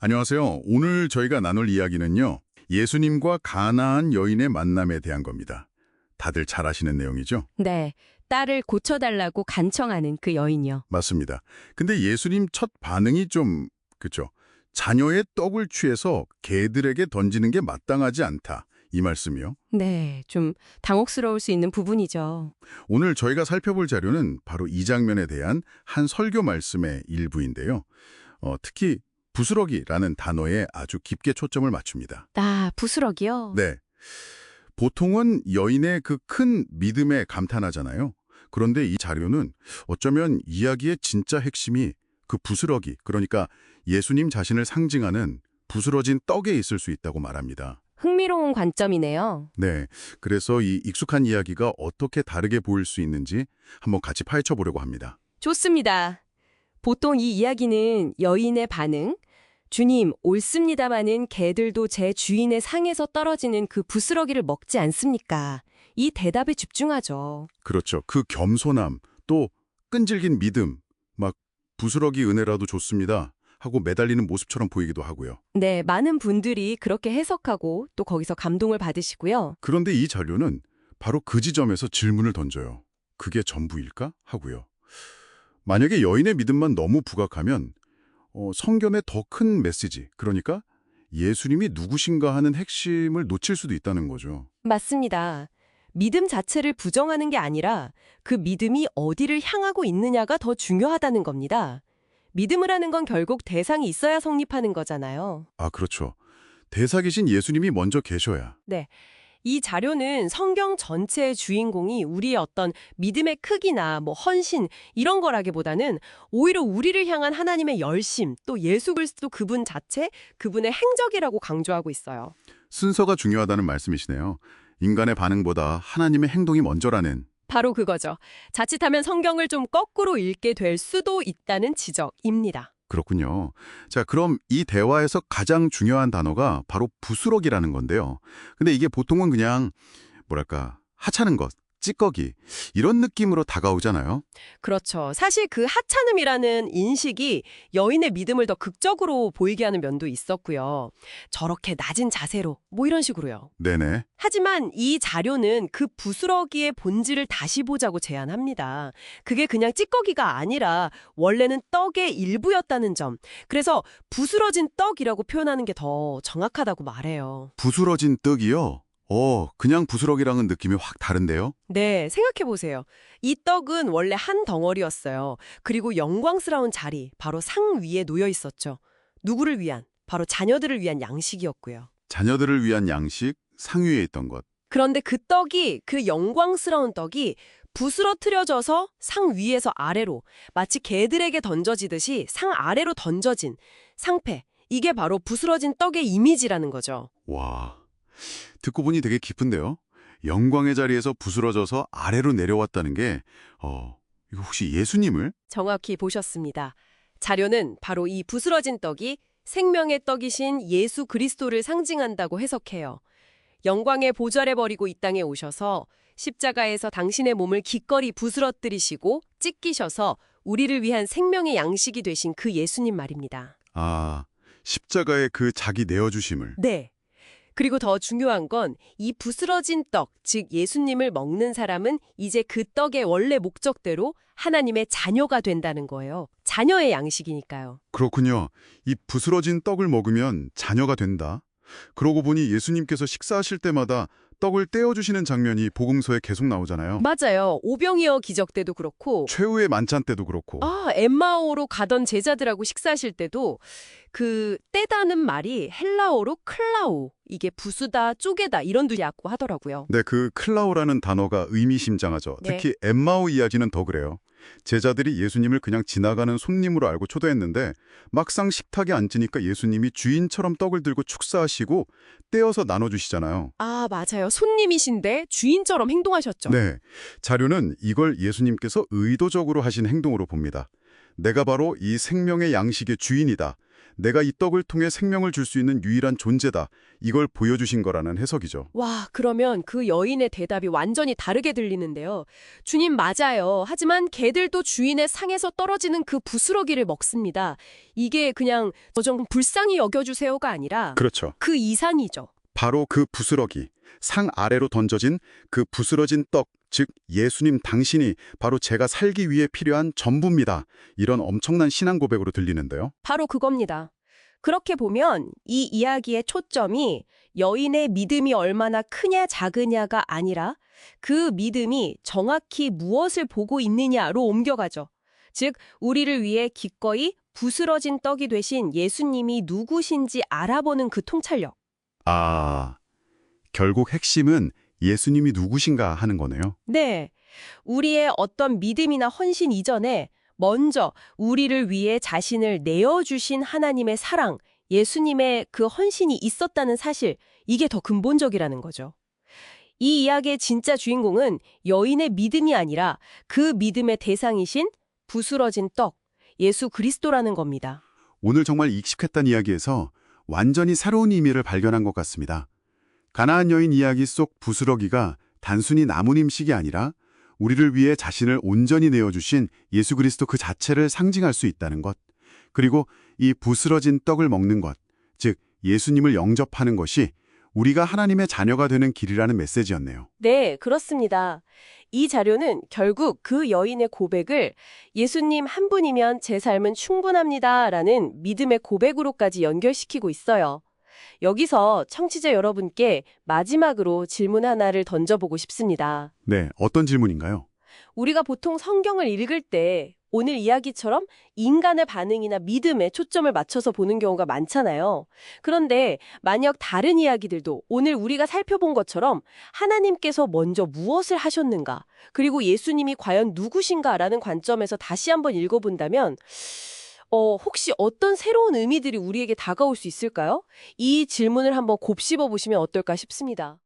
안녕하세요. 오늘 저희가 나눌 이야기는요. 예수님과 가나안 여인의 만남에 대한 겁니다. 다들 잘 아시는 내용이죠? 네, 딸을 고쳐달라고 간청하는 그 여인이요. 맞습니다. 근데 예수님 첫 반응이 좀, 그죠? 자녀의 떡을 취해서 개들에게 던지는 게 마땅하지 않다. 이 말씀이요. 네, 좀 당혹스러울 수 있는 부분이죠. 오늘 저희가 살펴볼 자료는 바로 이 장면에 대한 한 설교 말씀의 일부인데요. 특히 부스러기라는 단어에 아주 깊게 초점을 맞춥니다. 아, 부스러기요? 네. 보통은 여인의 그 큰 믿음에 감탄하잖아요. 그런데 이 자료는 어쩌면 이야기의 진짜 핵심이 그 부스러기, 그러니까 예수님 자신을 상징하는 부스러진 떡에 있을 수 있다고 말합니다. 흥미로운 관점이네요. 네, 그래서 이 익숙한 이야기가 어떻게 다르게 보일 수 있는지 한번 같이 파헤쳐 보려고 합니다. 좋습니다. 보통 이 이야기는 여인의 반응, 주님, 옳습니다마는 개들도 제 주인의 상에서 떨어지는 그 부스러기를 먹지 않습니까? 이 대답에 집중하죠. 그렇죠. 그 겸손함, 또 끈질긴 믿음, 막 부스러기 은혜라도 좋습니다 하고 매달리는 모습처럼 보이기도 하고요. 네, 많은 분들이 그렇게 해석하고 또 거기서 감동을 받으시고요. 그런데 이 자료는 바로 그 지점에서 질문을 던져요. 그게 전부일까? 하고요. 만약에 여인의 믿음만 너무 부각하면 성경의 더 큰 메시지, 그러니까 예수님이 누구신가 하는 핵심을 놓칠 수도 있다는 거죠. 맞습니다. 믿음 자체를 부정하는 게 아니라 그 믿음이 어디를 향하고 있느냐가 더 중요하다는 겁니다. 믿음을 하는 건 결국 대상이 있어야 성립하는 거잖아요. 아, 그렇죠. 대사계신 예수님이 먼저 계셔야. 네. 이 자료는 성경 전체의 주인공이 우리의 어떤 믿음의 크기나 헌신 이런 거라기보다는 오히려 우리를 향한 하나님의 열심 또 예수 그리스도 그분 자체, 그분의 행적이라고 강조하고 있어요. 순서가 중요하다는 말씀이시네요. 인간의 반응보다 하나님의 행동이 먼저라는. 바로 그거죠. 자칫하면 성경을 좀 거꾸로 읽게 될 수도 있다는 지적입니다. 그렇군요. 자, 그럼 이 대화에서 가장 중요한 단어가 바로 부스러기라는 건데요. 근데 이게 보통은 그냥 뭐랄까 하찮은 것, 찌꺼기 이런 느낌으로 다가오잖아요. 그렇죠. 사실 그 하찮음이라는 인식이 여인의 믿음을 더 극적으로 보이게 하는 면도 있었고요. 저렇게 낮은 자세로 이런 식으로요. 네네. 하지만 이 자료는 그 부스러기의 본질을 다시 보자고 제안합니다. 그게 그냥 찌꺼기가 아니라 원래는 떡의 일부였다는 점. 그래서 부스러진 떡이라고 표현하는 게 더 정확하다고 말해요. 부스러진 떡이요? 그냥 부스러기랑은 느낌이 확 다른데요? 네, 생각해보세요. 이 떡은 원래 한 덩어리였어요. 그리고 영광스러운 자리, 바로 상 위에 놓여 있었죠. 누구를 위한? 바로 자녀들을 위한 양식이었고요. 자녀들을 위한 양식, 상위에 있던 것. 그런데 그 떡이, 그 영광스러운 떡이 부스러뜨려져서 상 위에서 아래로, 마치 개들에게 던져지듯이 상 아래로 던져진 상패. 이게 바로 부스러진 떡의 이미지라는 거죠. 와, 듣고 보니 되게 깊은데요? 영광의 자리에서 부스러져서 아래로 내려왔다는 게 이거 혹시 예수님을? 정확히 보셨습니다. 자료는 바로 이 부스러진 떡이 생명의 떡이신 예수 그리스도를 상징한다고 해석해요. 영광의 보좌를 버리고 이 땅에 오셔서 십자가에서 당신의 몸을 기꺼이 부스러뜨리시고 찢기셔서 우리를 위한 생명의 양식이 되신 그 예수님 말입니다. 아, 십자가의 그 자기 내어주심을. 네. 그리고 더 중요한 건 이 부스러진 떡, 즉 예수님을 먹는 사람은 이제 그 떡의 원래 목적대로 하나님의 자녀가 된다는 거예요. 자녀의 양식이니까요. 그렇군요. 이 부스러진 떡을 먹으면 자녀가 된다. 그러고 보니 예수님께서 식사하실 때마다 떡을 떼어주시는 장면이 복음서에 계속 나오잖아요. 맞아요. 오병이어 기적 때도 그렇고 최후의 만찬 때도 그렇고. 엠마오로 가던 제자들하고 식사하실 때도 그 떼다는 말이 헬라어로 클라우, 이게 부수다, 쪼개다 이런 뜻이라고 하더라고요. 네, 그 클라오라는 단어가 의미심장하죠. 네. 특히 엠마오 이야기는 더 그래요. 제자들이 예수님을 그냥 지나가는 손님으로 알고 초대했는데 막상 식탁에 앉으니까 예수님이 주인처럼 떡을 들고 축사하시고 떼어서 나눠주시잖아요. 아, 맞아요. 손님이신데 주인처럼 행동하셨죠. 네, 자료는 이걸 예수님께서 의도적으로 하신 행동으로 봅니다. 내가 바로 이 생명의 양식의 주인이다. 내가 이 떡을 통해 생명을 줄 수 있는 유일한 존재다. 이걸 보여주신 거라는 해석이죠. 와, 그러면 그 여인의 대답이 완전히 다르게 들리는데요. 주님 맞아요. 하지만 개들도 주인의 상에서 떨어지는 그 부스러기를 먹습니다. 이게 그냥 저 좀 불쌍히 여겨주세요가 아니라 그렇죠. 그 이상이죠. 바로 그 부스러기, 상 아래로 던져진 그 부스러진 떡, 즉 예수님 당신이 바로 제가 살기 위해 필요한 전부입니다. 이런 엄청난 신앙 고백으로 들리는데요. 바로 그겁니다. 그렇게 보면 이 이야기의 초점이 여인의 믿음이 얼마나 크냐 작으냐가 아니라 그 믿음이 정확히 무엇을 보고 있느냐로 옮겨가죠. 즉, 우리를 위해 기꺼이 부스러진 떡이 되신 예수님이 누구신지 알아보는 그 통찰력. 아, 결국 핵심은 예수님이 누구신가 하는 거네요. 네, 우리의 어떤 믿음이나 헌신 이전에 먼저 우리를 위해 자신을 내어주신 하나님의 사랑, 예수님의 그 헌신이 있었다는 사실, 이게 더 근본적이라는 거죠. 이 이야기의 진짜 주인공은 여인의 믿음이 아니라 그 믿음의 대상이신 부스러진 떡, 예수 그리스도라는 겁니다. 오늘 정말 익숙했던 이야기에서 완전히 새로운 의미를 발견한 것 같습니다. 가나안 여인 이야기 속 부스러기가 단순히 나뭇 음식이 아니라 우리를 위해 자신을 온전히 내어주신 예수 그리스도 그 자체를 상징할 수 있다는 것. 그리고 이 부스러진 떡을 먹는 것, 즉 예수님을 영접하는 것이 우리가 하나님의 자녀가 되는 길이라는 메시지였네요. 네, 그렇습니다. 이 자료는 결국 그 여인의 고백을 예수님 한 분이면 제 삶은 충분합니다라는 믿음의 고백으로까지 연결시키고 있어요. 여기서 청취자 여러분께 마지막으로 질문 하나를 던져보고 싶습니다. 네, 어떤 질문인가요? 우리가 보통 성경을 읽을 때 오늘 이야기처럼 인간의 반응이나 믿음에 초점을 맞춰서 보는 경우가 많잖아요. 그런데 만약 다른 이야기들도 오늘 우리가 살펴본 것처럼 하나님께서 먼저 무엇을 하셨는가, 그리고 예수님이 과연 누구신가라는 관점에서 다시 한번 읽어본다면 혹시 어떤 새로운 의미들이 우리에게 다가올 수 있을까요? 이 질문을 한번 곱씹어 보시면 어떨까 싶습니다.